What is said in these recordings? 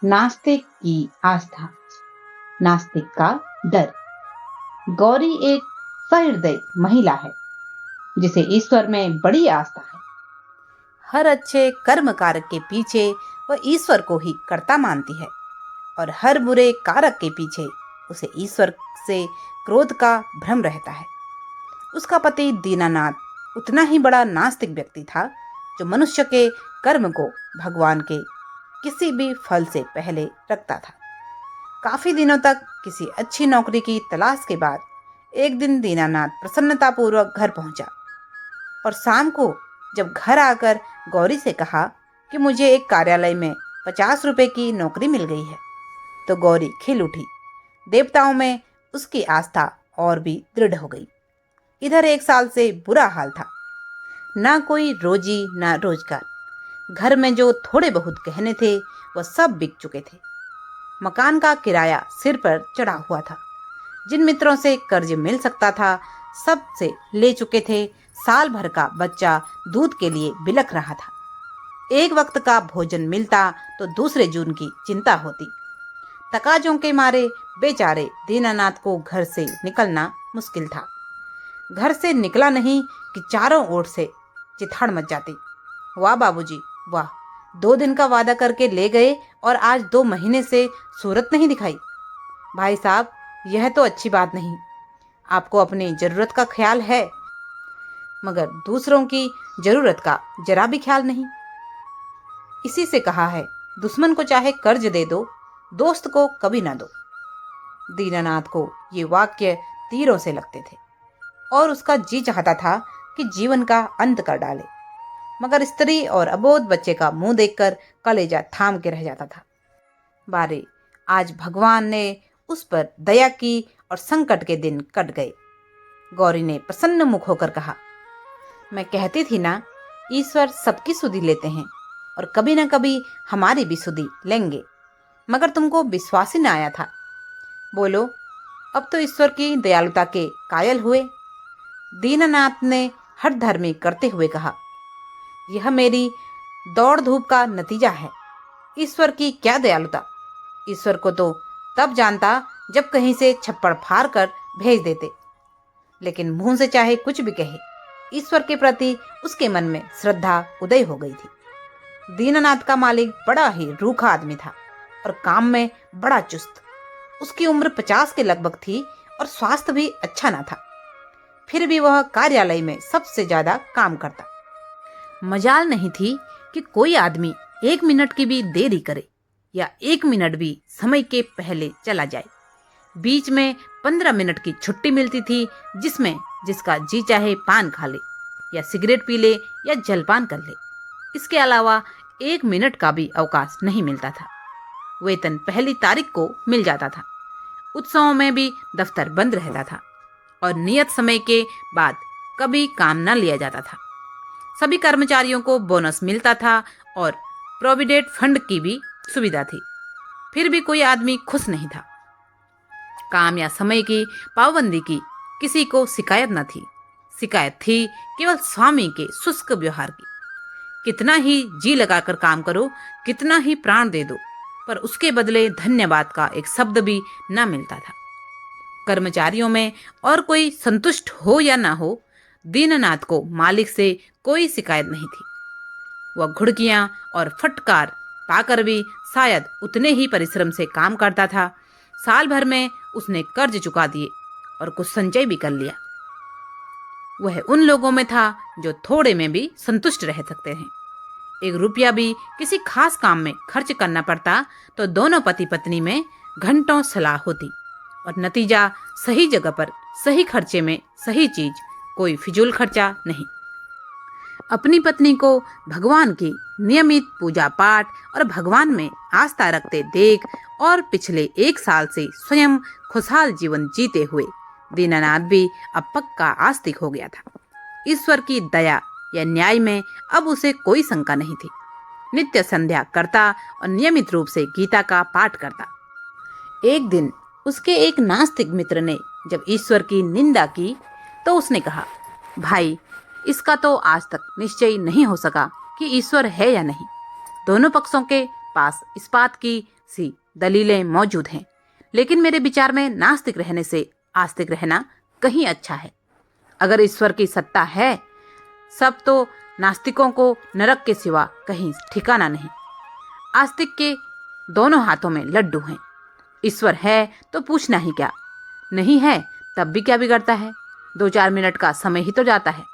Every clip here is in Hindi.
नास्तिक की आस्था, नास्तिक का डर। गौरी एक सहृदय महिला है जिसे ईश्वर में बड़ी आस्था है। हर अच्छे कर्म कारक के पीछे वह ईश्वर को ही कर्ता मानती है और हर बुरे कारक के पीछे उसे ईश्वर से क्रोध का भ्रम रहता है। उसका पति दीनानाथ उतना ही बड़ा नास्तिक व्यक्ति था जो मनुष्य के कर्म को भगवान के किसी भी फल से पहले रखता था। काफी दिनों तक किसी अच्छी नौकरी की तलाश के बाद एक दिन दीनानाथ प्रसन्नतापूर्वक घर पहुंचा और शाम को जब घर आकर गौरी से कहा कि मुझे एक कार्यालय में 50 रुपए की नौकरी मिल गई है, तो गौरी खिल उठी। देवताओं में उसकी आस्था और भी दृढ़ हो गई। इधर 1 साल से बुरा हाल था, ना कोई रोजी ना रोजगार। घर में जो थोड़े बहुत गहने थे वह सब बिक चुके थे। मकान का किराया सिर पर चढ़ा हुआ था। जिन मित्रों से कर्ज मिल सकता था सब से ले चुके थे। साल भर का बच्चा दूध के लिए बिलख रहा था। एक वक्त का भोजन मिलता तो दूसरे जून की चिंता होती। तकाजों के मारे बेचारे दीनानाथ को घर से निकलना मुश्किल था। घर से निकला नहीं कि चारों ओर से चिथाड़ मच जाती। वाह बाबूजी वाह, 2 दिन का वादा करके ले गए और आज 2 महीने से सूरत नहीं दिखाई। भाई साहब, यह तो अच्छी बात नहीं। आपको अपनी जरूरत का ख्याल है मगर दूसरों की जरूरत का जरा भी ख्याल नहीं। इसी से कहा है, दुश्मन को चाहे कर्ज दे दो, दोस्त को कभी ना दो। दीनानाथ को ये वाक्य तीरों से लगते थे और उसका जी चाहता था कि जीवन का अंत कर डाले, मगर स्त्री और अबोध बच्चे का मुंह देखकर कलेजा थाम के रह जाता था। बारे आज भगवान ने उस पर दया की और संकट के दिन कट गए। गौरी ने प्रसन्न मुख होकर कहा, मैं कहती थी ना, ईश्वर सबकी सुधि लेते हैं और कभी ना कभी हमारी भी सुधि लेंगे, मगर तुमको विश्वास ही न आया था। बोलो, अब तो ईश्वर की दयालुता के कायल हुए। दीनानाथ ने हठधर्मी करते हुए कहा, यह मेरी दौड़ धूप का नतीजा है। ईश्वर की क्या दयालुता। ईश्वर को तो तब जानता जब कहीं से छप्पड़ फाड़ कर भेज देते, लेकिन मुंह से चाहे कुछ भी कहे, ईश्वर के प्रति उसके मन में श्रद्धा उदय हो गई थी। दीनानाथ का मालिक बड़ा ही रूखा आदमी था और काम में बड़ा चुस्त। उसकी उम्र 50 के लगभग थी और स्वास्थ्य भी अच्छा ना था। फिर भी वह कार्यालय में सबसे ज्यादा काम करता। मजाल नहीं थी कि कोई आदमी 1 मिनट की भी देरी करे या 1 मिनट भी समय के पहले चला जाए। बीच में 15 मिनट की छुट्टी मिलती थी, जिसमें जिसका जी चाहे पान खा ले या सिगरेट पी ले या जलपान कर ले। इसके अलावा 1 मिनट का भी अवकाश नहीं मिलता था। वेतन पहली तारीख को मिल जाता था। उत्सवों में भी दफ्तर बंद रहता था और नियत समय के बाद कभी काम न लिया जाता था। सभी कर्मचारियों को बोनस मिलता था और प्रोविडेंट फंड की भी सुविधा थी। फिर भी कोई आदमी खुश नहीं था। काम या समय की पाबंदी की किसी को शिकायत न थी। शिकायत थी केवल स्वामी के शुष्क व्यवहार की। कितना ही जी लगाकर काम करो, कितना ही प्राण दे दो, पर उसके बदले धन्यवाद का एक शब्द भी न मिलता था। कर्मचारियों में और कोई संतुष्ट हो या ना हो, दीननाथ को मालिक से कोई शिकायत नहीं थी। वह घुड़कियां और फटकार पाकर भी शायद उतने ही परिश्रम से काम करता था। साल भर में उसने कर्ज चुका दिए और कुछ संचय भी कर लिया। वह उन लोगों में था जो थोड़े में भी संतुष्ट रह सकते हैं। 1 रुपया भी किसी खास काम में खर्च करना पड़ता तो दोनों पति पत्नी में घंटों सलाह होती और नतीजा सही जगह पर सही खर्चे में सही चीज, कोई फिजूल खर्चा नहीं। अपनी पत्नी को भगवान की नियमित पूजा पाठ और भगवान में आस्था रखते देख और पिछले 1 साल से स्वयं खुशहाल जीवन जीते हुए दीनानाथ भी अब पक्का आस्तिक हो गया था। ईश्वर की दया या न्याय में अब उसे कोई शंका नहीं थी। नित्य संध्या करता और नियमित रूप से गीता का पाठ करता। एक दिन उसके एक नास्तिक मित्र ने जब ईश्वर की निंदा की तो उसने कहा, भाई, इसका तो आज तक निश्चय नहीं हो सका कि ईश्वर है या नहीं। दोनों पक्षों के पास इस्पात की सी दलीलें मौजूद हैं, लेकिन मेरे विचार में नास्तिक रहने से आस्तिक रहना कहीं अच्छा है। अगर ईश्वर की सत्ता है सब तो नास्तिकों को नरक के सिवा कहीं ठिकाना नहीं। आस्तिक के दोनों हाथों में लड्डू हैं। ईश्वर है तो पूछना ही क्या, नहीं है तब भी क्या बिगड़ता है, 2-4 मिनट का समय ही तो जाता है।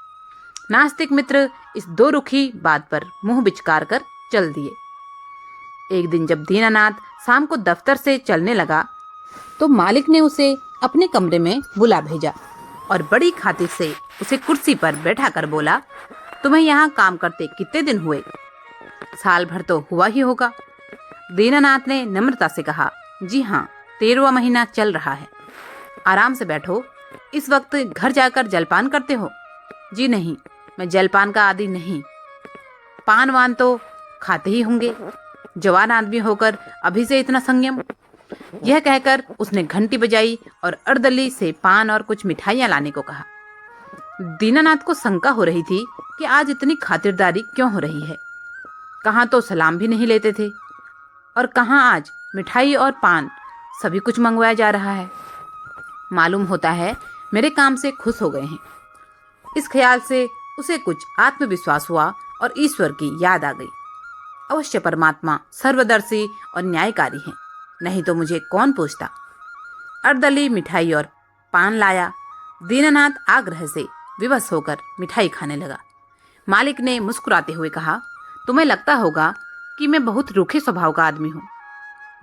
नास्तिक मित्र इस दो रुखी बात पर मुंह बिचकार कर चल दिए। एक दिन जब दीनानाथ शाम को दफ्तर से चलने लगा तो मालिक ने उसे अपने कमरे में बुला भेजा और बड़ी खातिर से उसे कुर्सी पर बैठा कर बोला, तुम्हें यहाँ काम करते कितने दिन हुए? साल भर तो हुआ ही होगा। दीनानाथ ने नम्रता से कहा, जी हाँ, 13वां महीना चल रहा है। आराम से बैठो। इस वक्त घर जाकर जलपान करते हो? जी नहीं, मैं जलपान का आदी नहीं। पान वान तो खाते ही होंगे, जवान आदमी होकर अभी से इतना संयम। यह कहकर उसने घंटी बजाई और अर्दली से पान और कुछ मिठाइयां लाने को कहा। दीनानाथ को शंका हो रही थी कि आज इतनी खातिरदारी क्यों हो रही है। कहाँ तो सलाम भी नहीं लेते थे और कहाँ आज मिठाई और पान सभी कुछ मंगवाया जा रहा है। मालूम होता है मेरे काम से खुश हो गए हैं। इस ख्याल से उसे कुछ आत्मविश्वास हुआ और ईश्वर की याद आ गई। अवश्य परमात्मा सर्वदर्शी और न्यायकारी हैं, नहीं तो मुझे कौन पूछता। अर्दली मिठाई और पान लाया। दीनानाथ आग्रह से विवश होकर मिठाई खाने लगा। मालिक ने मुस्कुराते हुए कहा, तुम्हें लगता होगा कि मैं बहुत रूखे स्वभाव का आदमी हूँ।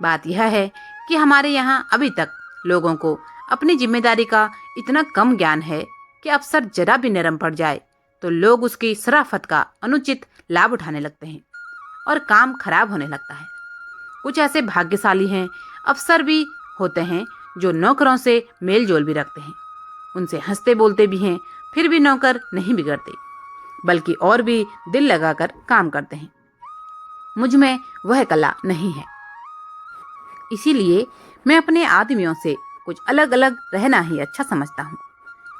बात यह है कि हमारे यहाँ अभी तक लोगों को अपनी जिम्मेदारी का इतना कम ज्ञान है कि अफसर जरा भी नरम पड़ जाए तो लोग उसकी शराफत का अनुचित लाभ उठाने लगते हैं और काम खराब होने लगता है। कुछ ऐसे भाग्यशाली हैं, अफसर भी होते हैं जो नौकरों से मेल जोल भी रखते हैं, उनसे हंसते बोलते भी हैं, फिर भी नौकर नहीं बिगड़ते, बल्कि और भी दिल लगाकर काम करते हैं। मुझ में वह कला नहीं है। इसीलिए मैं अपने आदमियों से कुछ अलग अलग रहना ही अच्छा समझता हूँ।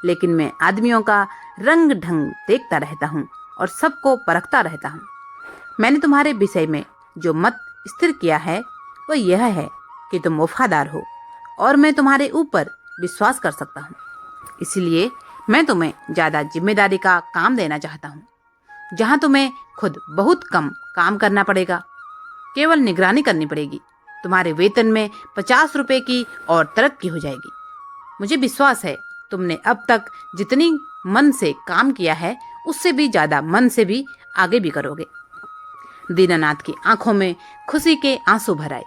लेकिन मैं आदमियों का रंग ढंग देखता रहता हूँ और सबको परखता रहता हूँ। मैंने तुम्हारे विषय में जो मत स्थिर किया है वह यह है कि तुम वफादार हो और मैं तुम्हारे ऊपर विश्वास कर सकता हूँ। इसलिए मैं तुम्हें ज्यादा जिम्मेदारी का काम देना चाहता हूँ, जहाँ तुम्हें खुद बहुत कम काम करना पड़ेगा, केवल निगरानी करनी पड़ेगी। तुम्हारे वेतन में 50 रुपए की और तरक्की हो जाएगी। मुझे विश्वास है तुमने अब तक जितनी मन से काम किया है उससे भी ज्यादा मन से भी आगे भी करोगे। दीनानाथ की आंखों में खुशी के आंसू भर आए।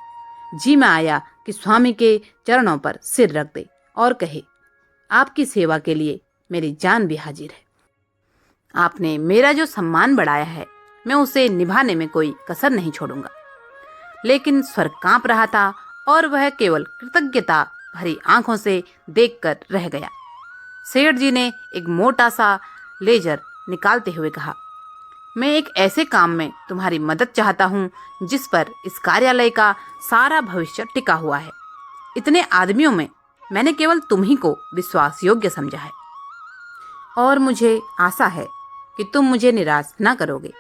जी में आया कि स्वामी के चरणों पर सिर रख दे और कहे, आपकी सेवा के लिए मेरी जान भी हाजिर है। आपने मेरा जो सम्मान बढ़ाया है मैं उसे निभाने में कोई कसर नहीं छोड़ूंगा। लेकिन स्वर कांप रहा था और वह केवल कृतज्ञता भरी आंखों से देखकर रह गया। सेठ जी ने एक मोटा सा लेजर निकालते हुए कहा, मैं एक ऐसे काम में तुम्हारी मदद चाहता हूँ जिस पर इस कार्यालय का सारा भविष्य टिका हुआ है। इतने आदमियों में मैंने केवल तुम ही को विश्वास योग्य समझा है और मुझे आशा है कि तुम मुझे निराश न करोगे।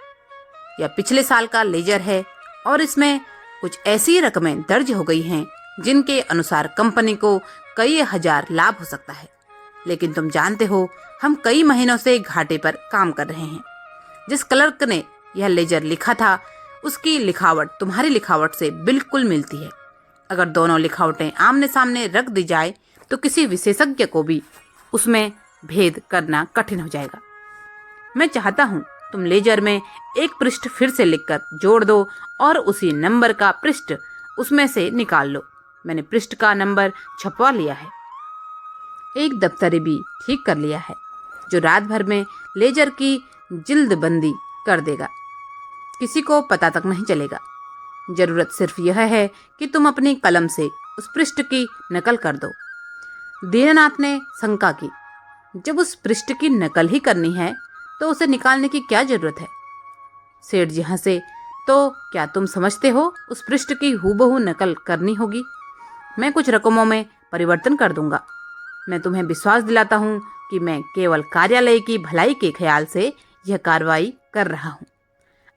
यह पिछले साल का लेजर है और इसमें कुछ ऐसी रकमें दर्ज हो गई हैं जिनके अनुसार कंपनी को कई हजार लाभ हो सकता है। लेकिन तुम जानते हो हम कई महीनों से घाटे पर काम कर रहे हैं। जिस क्लर्क ने यह लेजर लिखा था उसकी लिखावट तुम्हारी लिखावट से बिल्कुल मिलती है। अगर दोनों लिखावटें आमने सामने रख दी जाए तो किसी विशेषज्ञ को भी उसमें भेद करना कठिन हो जाएगा। मैं चाहता हूँ तुम लेजर में एक पृष्ठ फिर से लिखकर जोड़ दो और उसी नंबर का पृष्ठ उसमें से निकाल लो। मैंने पृष्ठ का नंबर छपवा लिया है, एक दफ्तरी भी ठीक कर लिया है जो रात भर में लेजर की जिल्दबंदी कर देगा। किसी को पता तक नहीं चलेगा। जरूरत सिर्फ यह है कि तुम अपनी कलम से उस पृष्ठ की नकल कर दो। दीनानाथ ने शंका की, जब उस पृष्ठ की नकल ही करनी है तो उसे निकालने की क्या जरूरत है? सेठ जी हंसे, तो क्या तुम समझते हो उस पृष्ठ की हूबहू नकल करनी होगी? मैं कुछ रकमों में परिवर्तन कर दूंगा। मैं तुम्हें विश्वास दिलाता हूँ कि मैं केवल कार्यालय की भलाई के ख्याल से यह कार्रवाई कर रहा हूँ।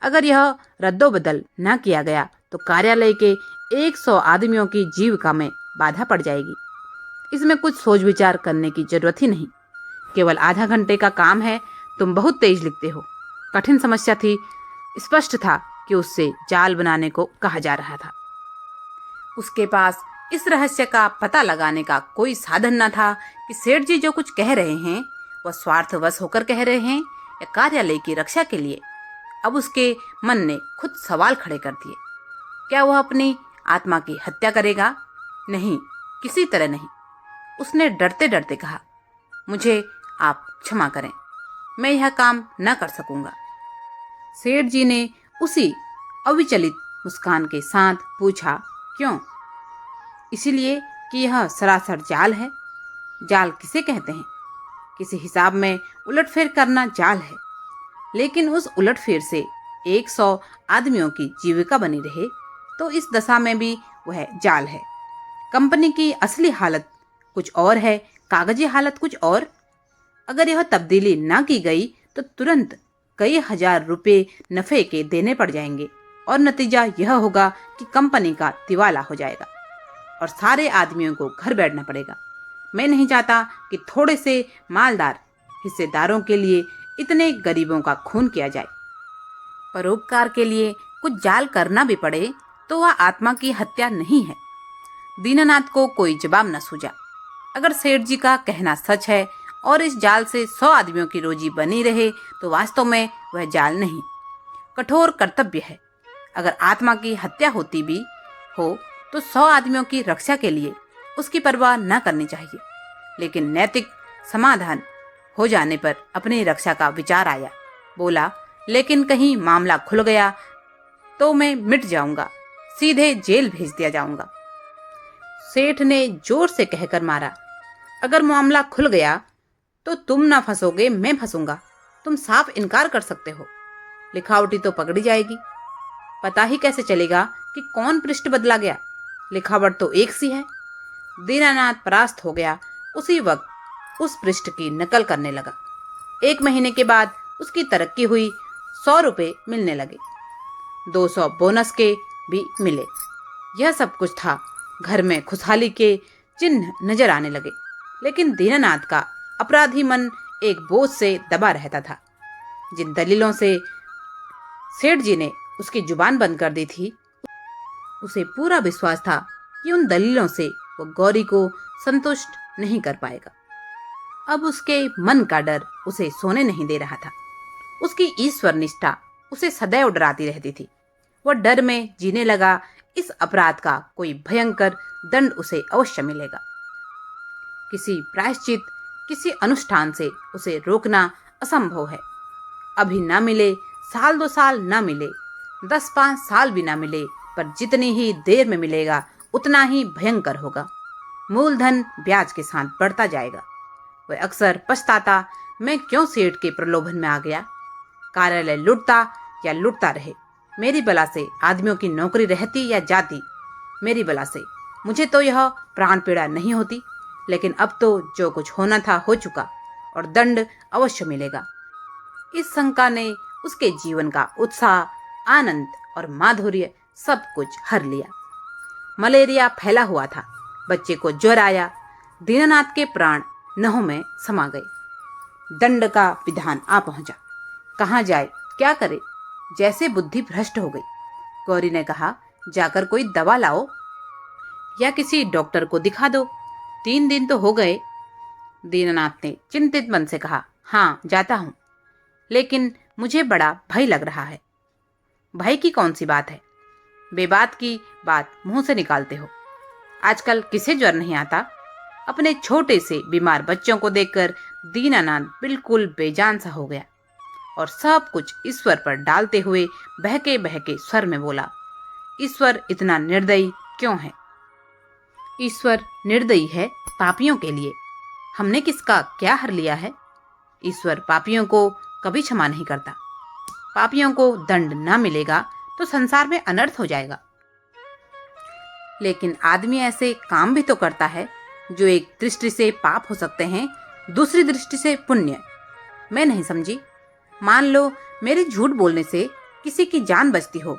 अगर यह रद्दोबदल न किया गया तो कार्यालय के 100 आदमियों की जीविका में बाधा पड़ जाएगी। इसमें कुछ सोच विचार करने की जरूरत ही नहीं। केवल आधा घंटे का काम है। तुम बहुत तेज लिखते हो। कठिन समस्या थी। स्पष्ट था कि उससे जाल बनाने को कहा जा रहा था। उसके पास इस रहस्य का पता लगाने का कोई साधन न था कि सेठ जी जो कुछ कह रहे हैं वह स्वार्थवश होकर कह रहे हैं या कार्यालय की रक्षा के लिए। अब उसके मन ने खुद सवाल खड़े कर दिए। क्या वह अपनी आत्मा की हत्या करेगा? नहीं, किसी तरह नहीं। उसने डरते डरते कहा, मुझे आप क्षमा करें, मैं यह काम न कर सकूंगा। सेठ जी ने उसी अविचलित मुस्कान के साथ पूछा, क्यों? इसीलिए कि यह सरासर जाल है। जाल किसे कहते हैं? किसी हिसाब में उलटफेर करना जाल है। लेकिन उस उलटफेर से 100 आदमियों की जीविका बनी रहे तो इस दशा में भी वह जाल है। कंपनी की असली हालत कुछ और है, कागजी हालत कुछ और। अगर यह तब्दीली ना की गई तो तुरंत कई हजार रुपए नफे के देने पड़ जाएंगे और नतीजा यह होगा कि कंपनी का दिवाला हो जाएगा और सारे आदमियों को घर बैठना पड़ेगा। मैं नहीं चाहता कि थोड़े से मालदार हिस्सेदारों के लिए इतने गरीबों का खून किया जाए। परोपकार के लिए कुछ जाल करना भी पड़े तो वह आत्मा की हत्या नहीं है। दीनानाथ को कोई जवाब न सूझा। अगर सेठ जी का कहना सच है और इस जाल से 100 आदमियों की रोजी बनी रहे तो वास्तव में वह जाल नहीं, कठोर कर्तव्य है। अगर आत्मा की हत्या होती भी हो तो 100 आदमियों की रक्षा के लिए उसकी परवाह न करनी चाहिए। लेकिन नैतिक समाधान हो जाने पर अपनी रक्षा का विचार आया। बोला, लेकिन कहीं मामला खुल गया तो मैं मिट जाऊंगा, सीधे जेल भेज दिया जाऊंगा। सेठ ने जोर से कहकर मारा, अगर मामला खुल गया तो तुम ना फंसोगे, मैं फंसूंगा। तुम साफ इनकार कर सकते हो। लिखावटी तो पकड़ी जाएगी। पता ही कैसे चलेगा कि कौन पृष्ठ बदला गया? लिखावट तो एक सी है। दीनानाथ परास्त हो गया। उसी वक्त उस पृष्ठ की नकल करने लगा। 1 महीने के बाद उसकी तरक्की हुई। 100 रुपए मिलने लगे। 200 बोनस के भी मिले। यह सब कुछ था। घर में खुशहाली के चिन्ह नजर आने लगे। लेकिन दीनानाथ का अपराधी मन एक बोझ से दबा रहता था। जिन दलीलों से सेठ जी ने उसकी जुबान बंद कर दी थी, उसे पूरा विश्वास था कि उन दलीलों से वो गौरी को संतुष्ट नहीं कर पाएगा। अब उसके मन का डर उसे सोने नहीं दे रहा था। उसकी ईश्वर निष्ठा उसे सदैव डराती रहती थी। वह डर में जीने लगा। इस अपराध का कोई भयंकर दंड उसे अवश्य मिलेगा। किसी प्रायश्चित, किसी अनुष्ठान से उसे रोकना असंभव है। अभी ना मिले, साल 2 साल ना मिले, 10-5 साल भी ना मिले, पर जितनी ही देर में मिलेगा उतना ही भयंकर होगा। मूलधन ब्याज के साथ बढ़ता जाएगा। वह अक्सर पछताता, मैं क्यों सेठ के प्रलोभन में आ गया। कार्यालय लुटता या लुटता रहे, मेरी बला से आदमियों की नौकरी रहती या जाती, मेरी बला से मुझे तो यह प्राण पीड़ा नहीं होती। लेकिन अब तो जो कुछ होना था हो चुका और दंड अवश्य मिलेगा। इस शंका ने उसके जीवन का उत्साह, आनंद और माधुर्य सब कुछ हर लिया। मलेरिया फैला हुआ था। बच्चे को ज्वर आया। दीनानाथ के प्राण नहों में समा गए। दंड का विधान आ पहुंचा। कहाँ जाए, क्या करे, जैसे बुद्धि भ्रष्ट हो गई। गौरी ने कहा, जाकर कोई दवा लाओ या किसी डॉक्टर को दिखा दो। 3 दिन तो हो गए। दीनानाथ ने चिंतित मन से कहा, हाँ जाता हूं, लेकिन मुझे बड़ा भय लग रहा है। भय की कौन सी बात है? बेबात की बात मुंह से निकालते हो। आजकल किसे ज्वर नहीं आता? अपने छोटे से बीमार बच्चों को देखकर दीनानाथ बिल्कुल बेजान सा हो गया और सब कुछ ईश्वर पर डालते हुए बहके बहके स्वर में बोला, ईश्वर इतना निर्दयी क्यों है? ईश्वर निर्दयी है पापियों के लिए। हमने किसका क्या हर लिया है? ईश्वर पापियों को कभी क्षमा नहीं करता। पापियों को दंड ना मिलेगा तो संसार में अनर्थ हो जाएगा। लेकिन आदमी ऐसे काम भी तो करता है जो एक दृष्टि से पाप हो सकते हैं, दूसरी दृष्टि से पुण्य। मैं नहीं समझी। मान लो मेरे झूठ बोलने से किसी की जान बचती हो,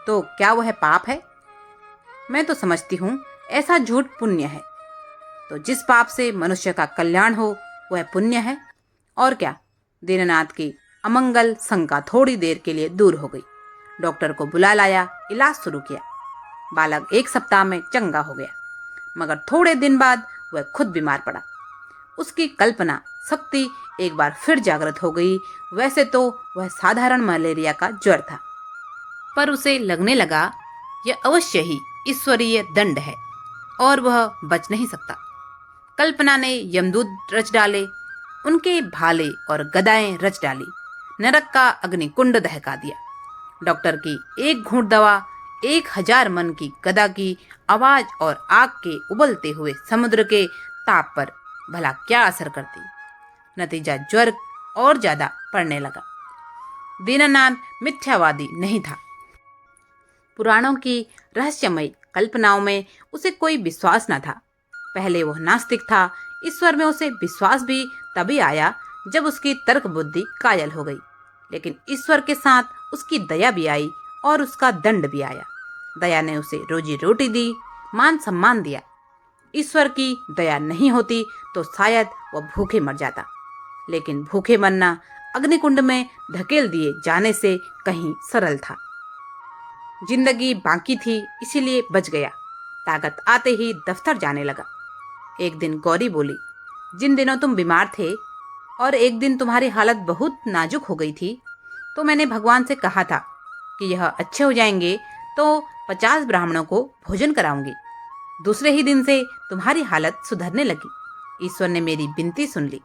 तो क्या वह पाप है? मैं तो समझती हूँ ऐसा झूठ पुण्य है। तो जिस पाप से मनुष्य का कल्याण हो वह पुण्य है। और क्या? दीननाथ की अमंगल शंका थोड़ी देर के लिए दूर हो गई। डॉक्टर को बुला लाया, इलाज शुरू किया। बालक 1 सप्ताह में चंगा हो गया, मगर थोड़े दिन बाद वह खुद बीमार पड़ा। उसकी कल्पना शक्ति एक बार फिर जागृत हो गई। वैसे तो वह साधारण मलेरिया का ज्वर था, पर उसे लगने लगा यह अवश्य ही ईश्वरीय दंड है और वह बच नहीं सकता। कल्पना ने यमदूत रच डाले, उनके भाले और गदाएं रच डाली, नरक का अग्निकुंड दहका दिया। डॉक्टर की एक घूंट दवा 1000 मन की गदा की आवाज और आग के उबलते हुए समुद्र के ताप पर भला क्या असर करती। नतीजा ज्वर और ज्यादा पड़ने लगा। दीननाथ मिथ्यावादी नहीं था। पुराणों की रहस्यमय कल्पनाओं में उसे कोई विश्वास न था। पहले वह नास्तिक था। ईश्वर में उसे विश्वास भी तभी आया जब उसकी तर्क बुद्धि कायल हो गई। लेकिन ईश्वर के साथ उसकी दया भी आई और उसका दंड भी आया। दया ने उसे रोजी रोटी दी, मान सम्मान दिया। ईश्वर की दया नहीं होती तो शायद वह भूखे मर जाता। लेकिन भूखे मरना अग्निकुंड में धकेल दिए जाने से कहीं सरल था। जिंदगी बाकी थी, इसीलिए बच गया। ताकत आते ही दफ्तर जाने लगा। एक दिन गौरी बोली, जिन दिनों तुम बीमार थे और एक दिन तुम्हारी हालत बहुत नाजुक हो गई थी, तो मैंने भगवान से कहा था कि यह अच्छे हो जाएंगे तो 50 ब्राह्मणों को भोजन कराऊंगी। दूसरे ही दिन से तुम्हारी हालत सुधरने लगी। ईश्वर ने मेरी विनती सुन ली।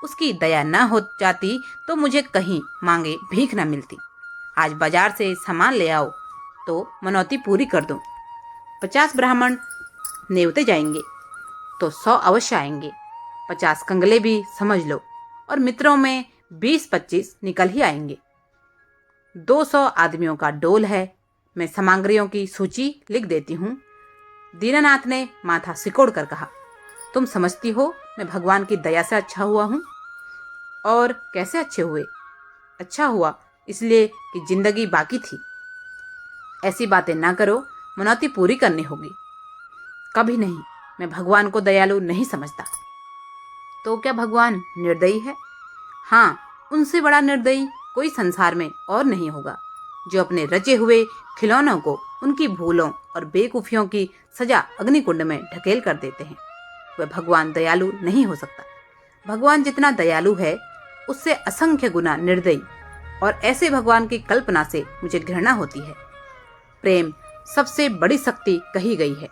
उसकी दया न हो जाती तो मुझे कहीं मांगे भीख न मिलती। आज बाजार से सामान ले आओ तो मनौती पूरी कर दूं। 50 ब्राह्मण नेवते जाएंगे तो 100 अवश्य आएंगे। 50 कंगले भी समझ लो, और मित्रों में 20-25 निकल ही आएंगे। 200 आदमियों का डोल है। मैं सामग्रियों की सूची लिख देती हूँ। दीननाथ ने माथा सिकोड़ कर कहा, तुम समझती हो मैं भगवान की दया से अच्छा हुआ हूँ? और कैसे अच्छे हुए? अच्छा हुआ इसलिए कि जिंदगी बाकी थी। ऐसी बातें ना करो, मनौती पूरी करनी होगी। कभी नहीं, मैं भगवान को दयालु नहीं समझता। तो क्या भगवान निर्दयी है? हाँ, उनसे बड़ा निर्दयी कोई संसार में और नहीं होगा, जो अपने रचे हुए खिलौनों को उनकी भूलों और बेवकूफियों की सजा अग्निकुंड में ढकेल कर देते हैं। वह भगवान दयालु नहीं हो सकता। भगवान जितना दयालु है उससे असंख्य गुना निर्दयी, और ऐसे भगवान की कल्पना से मुझे घृणा होती है। प्रेम सबसे बड़ी शक्ति कही गई है।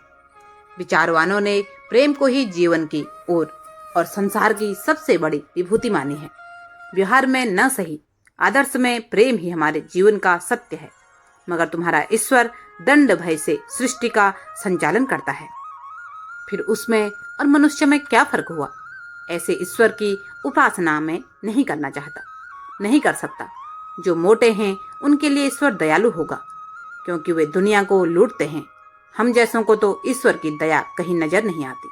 विचारवानों ने प्रेम को ही जीवन की ओर और संसार की सबसे बड़ी विभूति मानी है। व्यवहार में न सही, आदर्श में प्रेम ही हमारे जीवन का सत्य है। मगर तुम्हारा ईश्वर दंड भय से सृष्टि का संचालन करता है। फिर उसमें और मनुष्य में क्या फर्क हुआ? ऐसे ईश्वर की उपासना में नहीं करना चाहता, नहीं कर सकता। जो मोटे हैं उनके लिए ईश्वर दयालु होगा, क्योंकि वे दुनिया को लूटते हैं। हम जैसों को तो ईश्वर की दया कहीं नजर नहीं आती।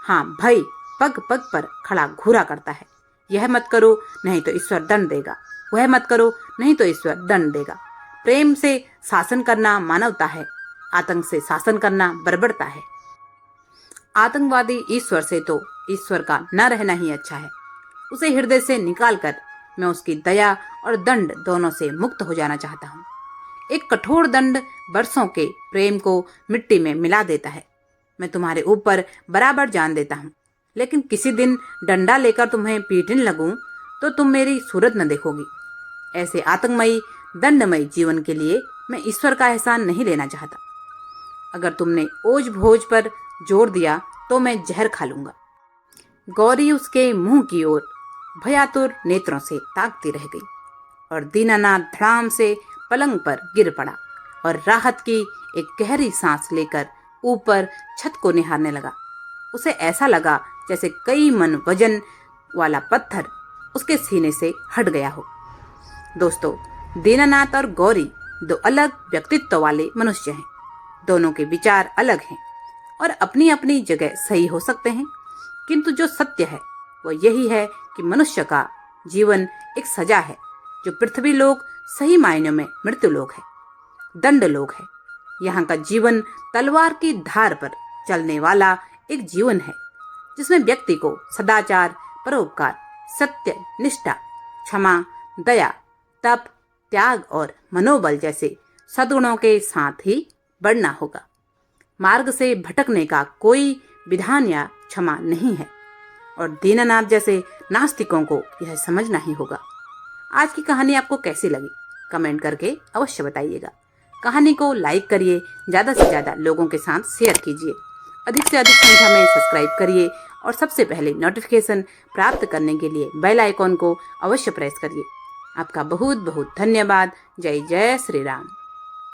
हाँ, भय पग पग पर खड़ा घूरा करता है। यह मत करो नहीं तो ईश्वर दंड देगा, वह मत करो नहीं तो ईश्वर दंड देगा। प्रेम से शासन करना मानवता है, आतंक से शासन करना बर्बरता है। आतंकवादी ईश्वर से तो ईश्वर का न रहना ही अच्छा है। उसे हृदय से निकाल कर मैं उसकी दया और दंड दोनों से मुक्त हो जाना चाहता हूँ। एक कठोर दंड वर्षों के प्रेम को मिट्टी में मिला देता है। मैं तुम्हारे ऊपर बराबर जान देता हूँ, लेकिन किसी दिन डंडा लेकर तुम्हें पीटने लगूं तो तुम मेरी सूरत न देखोगी। ऐसे आतंकमयी दंडमयी जीवन के लिए मैं ईश्वर का एहसान नहीं लेना चाहता। अगर तुमने ओझ भोज पर जोर दिया तो मैं जहर खा लूंगा। गौरी उसके मुंह की ओर भयातुर नेत्रों से ताकती रह गई, और दीनानाथ धड़ाम से पलंग पर गिर पड़ा और राहत की एक गहरी सांस लेकर ऊपर छत को निहारने लगा। उसे ऐसा लगा जैसे कई मन वजन वाला पत्थर उसके सीने से हट गया हो। दोस्तों, दीनानाथ और गौरी दो अलग व्यक्तित्व वाले मनुष्य हैं। दोनों के विचार अलग हैं और अपनी अपनी जगह सही हो सकते हैं, किंतु जो सत्य है वह यही है कि मनुष्य का जीवन एक सजा है, जो पृथ्वी लोक सही मायनों में मृत्यु लोक है। दंड लोक है। यहाँ का जीवन तलवार की धार पर चलने वाला एक जीवन है, जिसमें व्यक्ति को सदाचार, परोपकार, सत्य, निष्ठा, क्षमा, दया, तप, त्याग और मनोबल जैसे सद्गुणों के साथ ही बढ़ना होगा। मार्ग से भटकने का कोई विधान या क्षमा नहीं है और दीननाथ जैसे नास्तिकों को यह समझना ही होगा। आज की कहानी आपको कैसी लगी कमेंट करके अवश्य बताइएगा। कहानी को लाइक करिए, ज़्यादा से ज़्यादा लोगों के साथ शेयर कीजिए, अधिक से अधिक संख्या में सब्सक्राइब करिए और सबसे पहले नोटिफिकेशन प्राप्त करने के लिए बेल आइकॉन को अवश्य प्रेस करिए। आपका बहुत बहुत धन्यवाद। जय जय श्री राम।